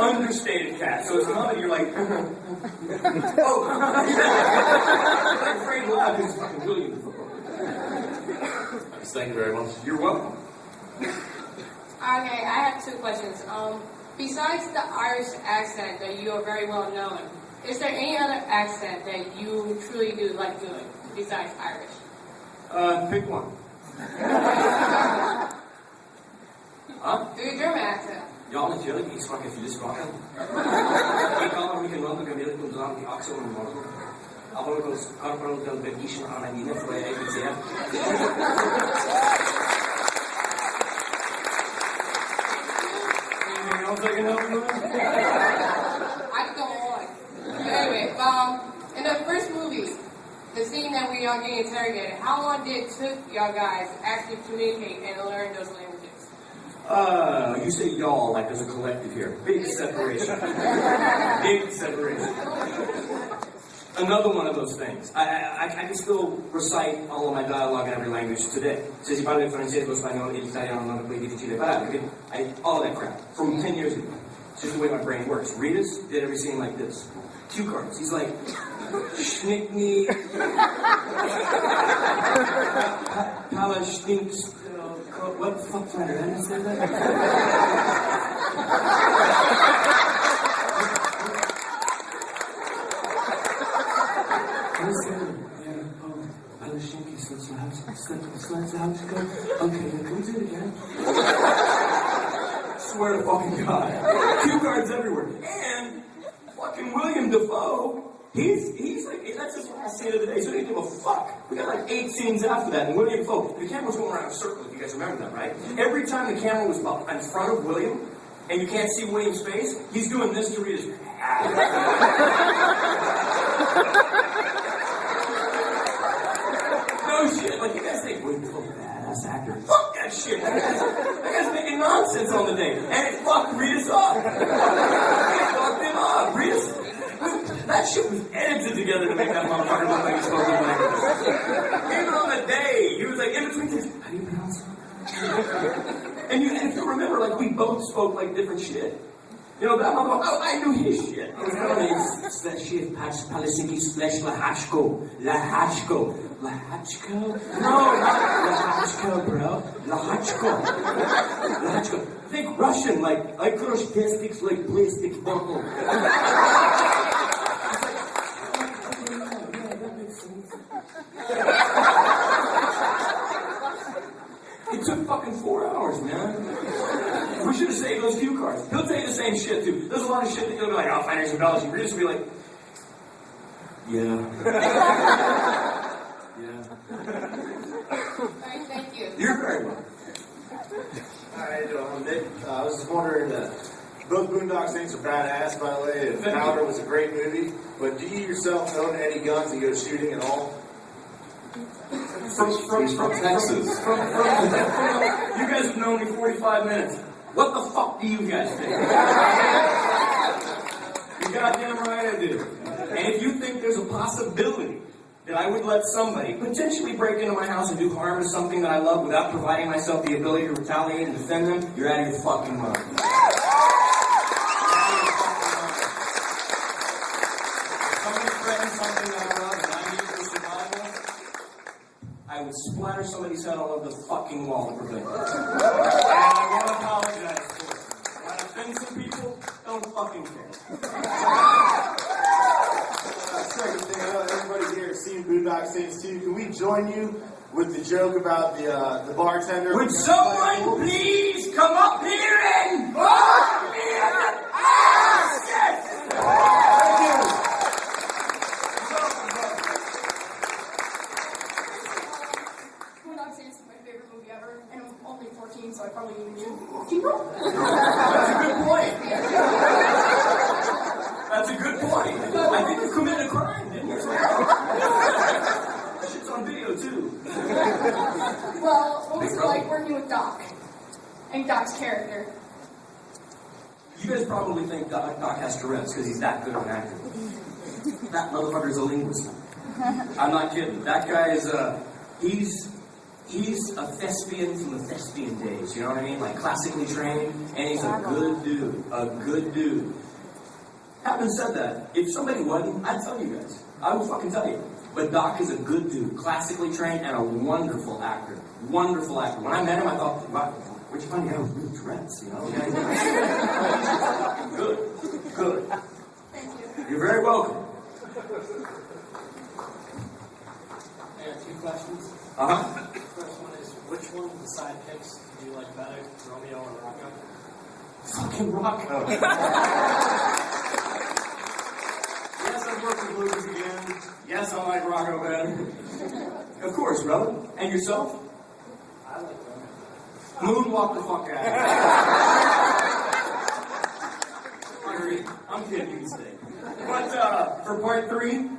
understated cat. So it's not that you're like, oh, I'm afraid to laugh because it's fucking William. Thank you very much. You're welcome. Okay, I have two questions. Besides the Irish accent that you are very well known, is there any other accent that you truly do like doing besides Irish? Pick one. Huh? Do your German accent. Ja, natuurlijk. Ik sprak even spraken. Ik kan er niet rond gaan willen doen aan die axel en model. Aber das Corporal del Bergischen Anagine voor je eigen zeer. Anything else I can help you with? I can go on. But anyway, in the first movie, the scene that we are getting interrogated, how long did it took y'all guys to actually communicate and learn those languages? You say y'all like there's a collective here. Big separation. Big separation. Another one of those things. I can still recite all of my dialogue in every language today. Se si parla il francese, lo spagnolo, l'italiano non è poi difficile parlare. All that crap. From 10 years ago. It's just the way my brain works. Ritas did every scene like this. Cue cards. He's like, schnickney, pala stinks. What the fuck, Flanery? I didn't say that. Okay, can we do it again? Swear to fucking God. Cue cards everywhere. And fucking William Dafoe, he's like, that's his last scene of the day, so he didn't give a fuck. We got like 8 scenes after that, and William Dafoe, the camera was going around in a circle, if you guys remember that, right? Every time the camera was up in front of William, and you can't see William's face, he's doing this to read his No shit, like you guys think, William Dafoe's a badass actor. Fuck that shit. That guy's making nonsense on the day. And it fucked Rita's up. It fucked him up. That shit was edited together to make that motherfucker look like he's spoken language. Even on the day, he was like, in between things, how do you pronounce it? And if you remember, like, we both spoke like different shit. You know, that motherfucker, oh, I knew his shit. It was telling me, it's that shit, Palisinki's flesh, Lahachko. Lahachko. Lahachko? No, not Lahachko, bro. Lahachko. Lahachko. Think Russian, like, I crush testics like plastic bubble. It took fucking 4 hours, man. We should have saved those cue cards. He'll tell you the same shit, too. There's a lot of shit that he'll be like, oh, Flanery's embellishing. We're just going to be like, yeah. Yeah. Alright, thank you. You're very welcome. Alright, Nick, I was just wondering, both Boondock Saints are badass, by the way, and Powder was a great movie, but do you yourself own any guns and go shooting at all? From Texas. You guys have known me 45 minutes. What the fuck do you guys think? You're goddamn right I do. And if you think there's a possibility that I would let somebody potentially break into my house and do harm to something that I love without providing myself the ability to retaliate and defend them, you're out of your fucking mind. I would splatter somebody's head all over the fucking wall to prevent it. And I want to apologize for it. When I offend some people, don't fucking care. Second thing, I know everybody here has seen Boondock Saints 2. Can we join you with the joke about the bartender? Would someone please come up here and fuck me in the ass? Yes! Thank you. Boondock Saints is my favorite movie ever, and I'm only 14, so I probably need to keep up. That's a good point. That's a good point. I think you committed a crime, didn't you? Shit's on video, too. Well, what was it like working with Doc? And Doc's character? You guys probably think Doc has Tourette's because he's that good of an actor. That motherfucker's a linguist. I'm not kidding. That guy is, He's a thespian from the thespian days, you know what I mean? Like classically trained, and he's a good dude. A good dude. Having said that, if somebody wasn't, I'd tell you guys. I would fucking tell you. But Doc is a good dude, classically trained, and a wonderful actor. Wonderful actor. When I met him, I thought, wow, where'd you find a guy with real dreads, you know? Good. Good. Thank you. You're very welcome. I got 2 questions. Uh-huh. First one is, which one of the sidekicks do you like better, Romeo or Rocco? Fucking Rocco. Yes, I've worked with Lucas again. Yes, I like Rocco better. Of course, brother. And yourself? I like Romeo. Moonwalk the fuck out. I'm kidding, you can stay. But for part 3,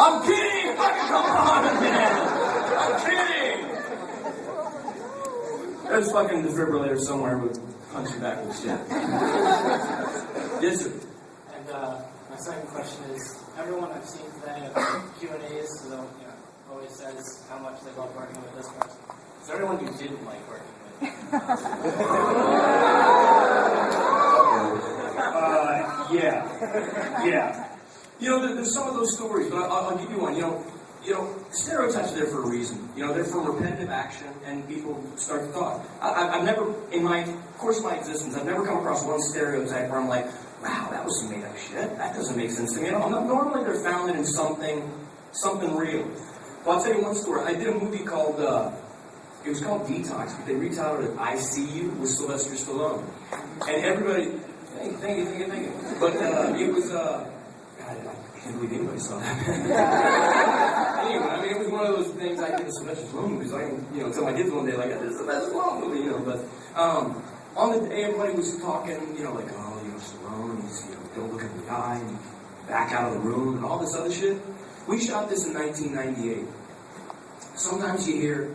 I'm kidding! Fucking come on, man! I'm kidding! There's fucking defibrillator somewhere with punch you back with shit. Yes, sir. And my second question is, everyone I've seen today at Q&As, so, always says how much they love working with this person. Is there anyone you didn't like working with? Yeah. You know, there's some of those stories, but I'll give you one. You know, stereotypes are there for a reason. You know, they're for repetitive action, and people start to talk. I've never, in my course of my existence, I've never come across one stereotype where I'm like, wow, that was some made up shit. That doesn't make sense to me at all. Normally they're founded in something real. Well, I'll tell you one story. I did a movie called, it was called Detox, but they retitled it I See You with Sylvester Stallone. And everybody, thank you. But it was, God, I can't believe anybody saw that. Anyway, I mean, it was one of those things I did with Sylvester Stallone movies. I can, tell my kids one day, like, this is the best Stallone movie, But on the day, everybody was talking, like, Stallone, he's, don't look at the eye, and back out of the room, and all this other shit. We shot this in 1998. Sometimes you hear,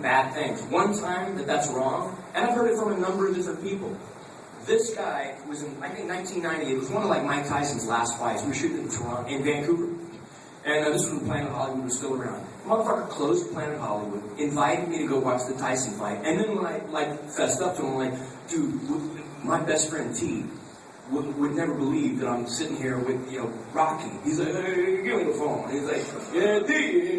bad things. One time that's wrong, and I've heard it from a number of different people. This guy was in, I think, 1990. It was one of Mike Tyson's last fights. We were shooting in Vancouver, and this was when Planet Hollywood was still around. The motherfucker closed Planet Hollywood, invited me to go watch the Tyson fight, and then when I fessed up to him, I'm like, dude, my best friend T would never believe that I'm sitting here with, Rocky. He's like, hey, give me the phone. He's like, yeah, D,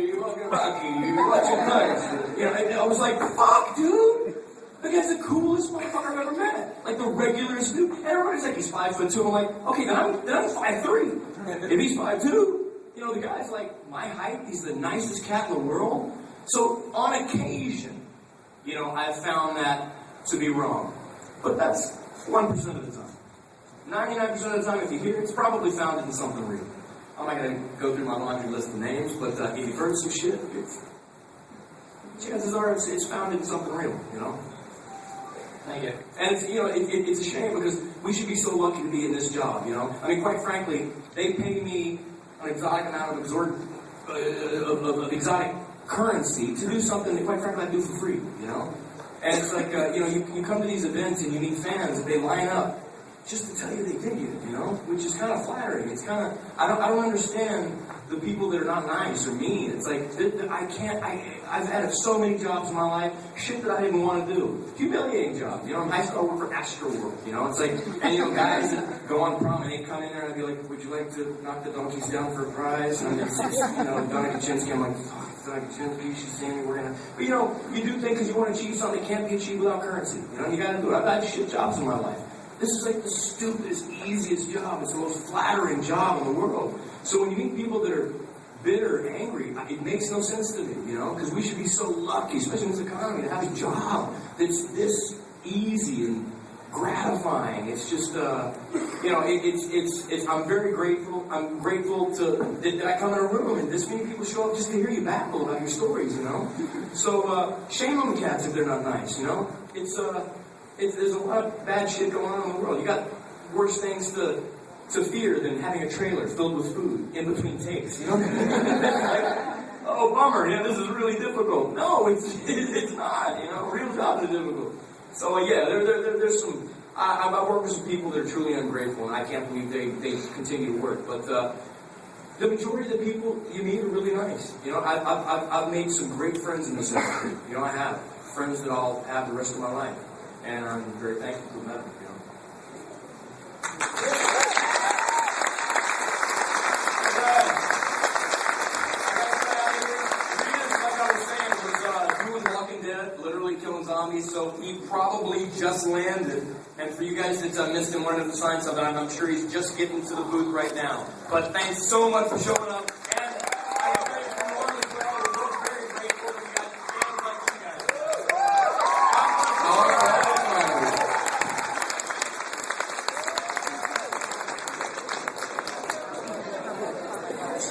you're fucking Rocky, you're watching Tyson. And I was like, fuck, dude. The guy's the coolest motherfucker I've ever met. Like the regularest dude. And everybody's like, he's 5'2". I'm like, okay, then I'm 5'3". If he's 5'2", the guy's like my height. He's the nicest cat in the world. So on occasion, I've found that to be wrong. But that's 1% of the time. 99% of the time, if you hear it, it's probably founded in something real. I'm not going to go through my laundry list of names, but if you've heard some shit, chances are it's founded in something real, Thank you. And it's a shame because we should be so lucky to be in this job, I mean, quite frankly, they pay me an exotic amount of exotic currency to do something that, quite frankly, I do for free, And it's like, you come to these events and you meet fans and they line up just to tell you they dig you, which is kind of flattering. It's kind of, I don't understand the people that are not nice or mean. It's like, I've had so many jobs in my life, shit that I didn't want to do. Humiliating jobs, in high school I worked for Astroworld, it's like, and guys that go on prom and they come in there and I'd be like, would you like to knock the donkeys down for a prize? And it's Donna Kaczynski, I'm like, fuck, Donna Kaczynski, she's saying we're gonna, but you do things because you want to achieve something that can't be achieved without currency, you gotta do it. I've had shit jobs in my life. This is like the stupidest, easiest job. It's the most flattering job in the world. So when you meet people that are bitter and angry, it makes no sense to me, because we should be so lucky, especially in this economy, to have a job that's this easy and gratifying. It's just, it's. I'm very grateful. I'm grateful that I come in a room and this many people show up just to hear you babble about your stories, So shame on the cats if they're not nice, There's a lot of bad shit going on in the world. You got worse things to fear than having a trailer filled with food in between takes. Oh, bummer. This is really difficult. No, it's not. Real jobs are difficult. So there's some. I work with some people that are truly ungrateful, and I can't believe they continue to work. But the majority of the people you meet are really nice. You know, I've made some great friends in this industry. You know, I have friends that I'll have the rest of my life, and I'm very thankful for that. You know. Literally killing zombies, so he probably just landed. And for you guys that missed him, wanted to sign something, I'm sure he's just getting to the booth right now. But thanks so much for showing